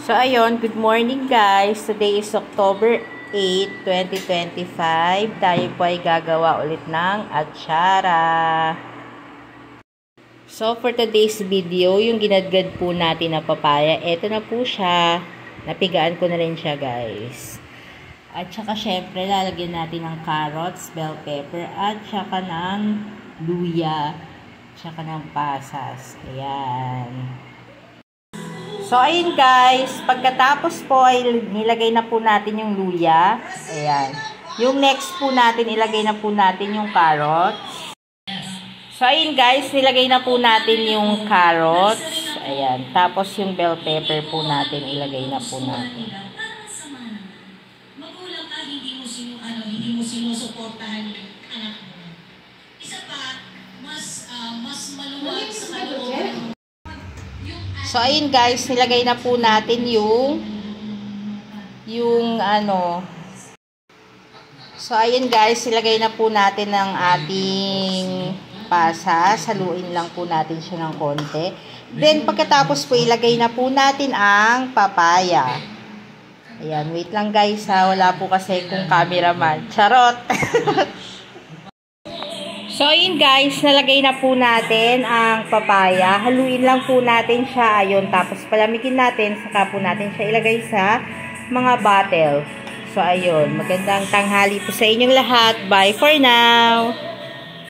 So, ayun, good morning guys. Today is October 8, 2025. Tayo po ay gagawa ulit ng atsara. So, for today's video, yung ginadgad po natin na papaya, eto na po siya. Napigaan ko na rin siya guys. At saka syempre, lalagyan natin ng carrots, bell pepper, at saka ng luya, saka ng pasas. Ayan. So, ayun guys, pagkatapos po ay nilagay na po natin yung luya. Ayan. Yung next po natin, ilagay na po natin yung carrots. So, ayun guys, nilagay na po natin yung carrots. Ayan. Tapos yung bell pepper po natin, ilagay na po natin. Magulang ka, hindi mo sinusuportahan yung anak mo. Isa pa, mas maluwag sa kalooban. So, ayun guys, nilagay na po natin So, ayun guys, nilagay na po natin ang ating pasas. Haluin lang po natin siya ng konti. Then, pagkatapos po, ilagay na po natin ang papaya. Ayan, wait lang guys ha. Wala po kasi kung cameraman. Charot! So, ayun guys, nalagay na po natin ang papaya. Haluin lang po natin siya. Ayun, tapos palamigin natin. Saka po natin siya ilagay sa mga bottle. So, ayun, magandang tanghali po sa inyong lahat. Bye for now!